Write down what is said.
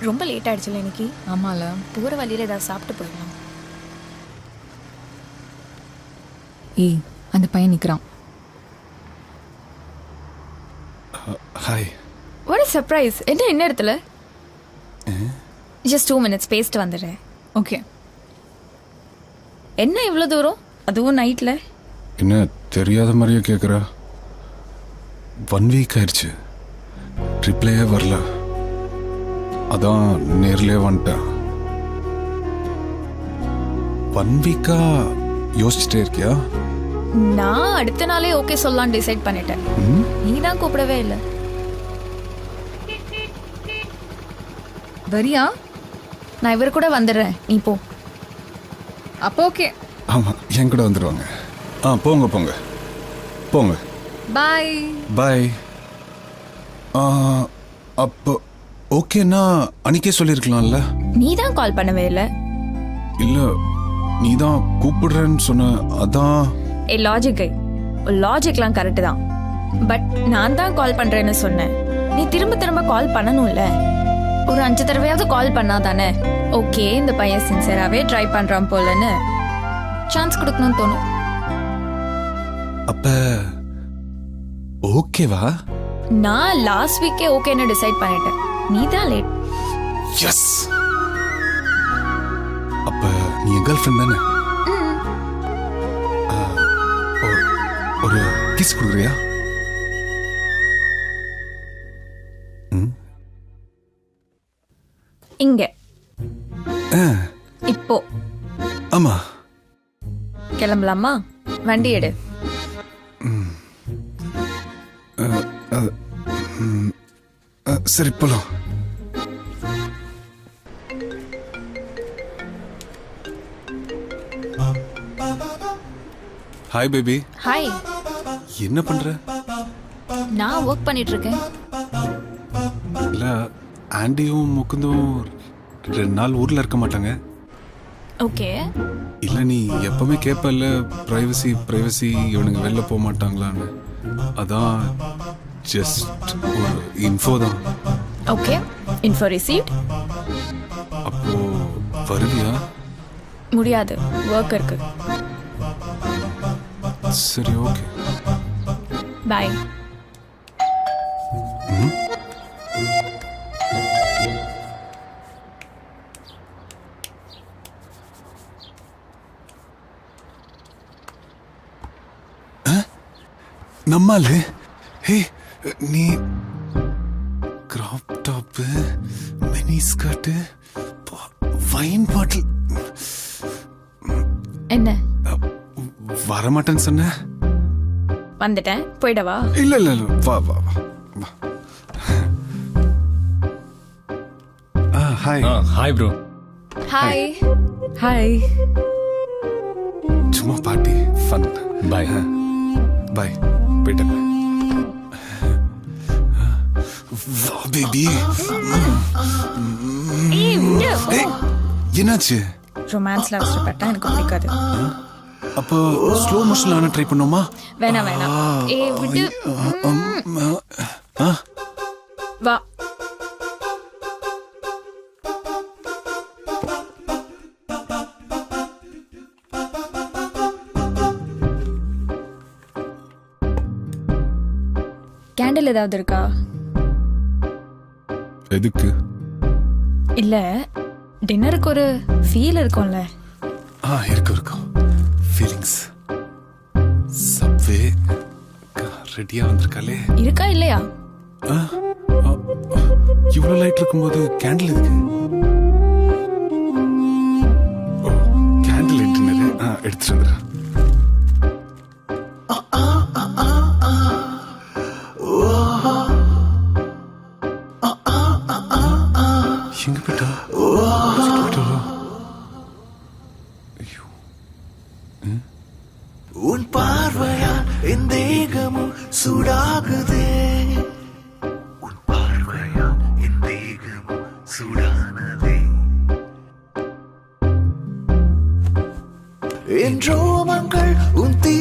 ரொம்ப லேட் ஆயிடுச்சுல இன்னைக்கு. ஆமால. போகிற வழியில் ஏதாவது சாப்பிட்டு போயிடலாம். ஏய், அந்த பையன் நிற்கிறான். ஹாய். What is surprise? என்ன இடத்துல? ஜஸ்ட் 2 minutes பேசிட்டு வந்துடுறேன். ஓகே. என்ன இவ்வளோ தூரம், அதுவும் நைட்டில்? என்ன தெரியாத மாதிரியே கேட்குறா? 1 week ஆயிடுச்சு, ரிப்ளையே வரல. அதான் நேர்லேயே வந்துட்டேன். 1 week யோசிச்சுட்டே இருக்கியா? நான் அடுத்த நாளே ஓகே சொல்லலான்னு டிசைட் பண்ணிட்டேன். நீ தான் கூப்பிடவே இல்லை. வரியா? நான் இவர் கூட வந்துடுறேன், நீ போ. அப்போ ஓகே. ஆமாம், என் கூட வந்துடுவாங்க. போங்க போங்க போங்க. பாய் பாய். அப்போ ஓகேண்ணா அன்னைக்கே சொல்லியிருக்கலாம்ல. நீ தான் கால் பண்ணவே இல்லை. இல்லை, நீ தான் கூப்பிடுறேன்னு சொன்ன, அதான். லாஜிக்லாம் கரெக்டு தான். பட் நான் தான் கால் பண்ணுறேன்னு சொன்னேன். நீ திரும்ப திரும்ப கால் பண்ணணும்ல. ஒரு 5 தடவையாவது கால் பண்ணாதானே ஓகே இந்த பையன் சின்சியராகவே ட்ரை பண்ணுறான் போலன்னு சான்ஸ் கொடுக்கணும்னு தோணும். அப்ப ஓகேவா? நான் லாஸ்ட் வீக்கே ஓகேன்னு டிசைட் பண்ணிட்டேன். நீ தான் லேட். எஸ். அப்ப நீ என் கேர்ள் ஃப்ரெண்ட் தானே? ஒரு கிஸ் கொடுக்குறியா? இங்க இப்போ. ஆமா. கிளம்பலாமா? வண்டி எடு. சரி போலாம். Hi baby. ஹாய். என்ன பண்ற? நான் ஒர்க் பண்ணிட்டு இருக்கேன். இல்ல, ஆண்டியும் முகுந்தும் 2 நாள் ஊர்ல இருக்க மாட்டாங்க. ஓகே. இல்ல, நீ எப்பவுமே கேட்பல்ல பிரைவசி பிரைவசி, இவனுங்க வெளில போக மாட்டாங்களான்னு. அதான் ஜஸ்ட் ஒரு இன்ஃபோ தான். Okay, info received. அப்போ வருவியா? முடியாது, ஒர்க் இருக்கு. சரி ஓகே. பாய். நம்மாலு. ஹே, நீ crop top, mini skirt, wine bottle. என்ன வரமாட்டேன்னு சொன்ன? வந்துட்டேன், போயிடவா? இல்ல இல்ல இல்ல, வா வா வா. Hi. Hi bro. Hi. Hi. சும்மா பார்ட்டி ஃபன். பாய். பாய். போயிட்டேன். வா பேபி. என்னாச்சு? ரொமான்ஸ்ல அவசரப்பட்டா எனக்கு பிடிக்காது. அப்போ ஸ்லோ மோஷன்ல ட்ரை பண்ணோமா? வேணாம் வேணாம். விடு. வா. கேண்டில் ஏதாவது இருக்கா? எதுக்கு? இல்ல, டின்னருக்கு ஒரு ஃபீல் இருக்கும்ல. இருக்கும் இருக்கும். ஃபீலிங்ஸ். சப்வே ரெடியா வந்திருக்காளே. இருக்கா இல்லையா? இவ்வளவு லைட் இருக்கும்போது கேண்டில் எதுக்கு? கேண்டில் லைட் எடுத்துட்டு வந்துடுறேன். எங்க போயிட்டா? உன் பார்வையால் என் தேகமும் சூடாகுதே. உன் பார்வையால் என் தேகமும் சூடானதே. என் ரோமங்கள் உன் தீ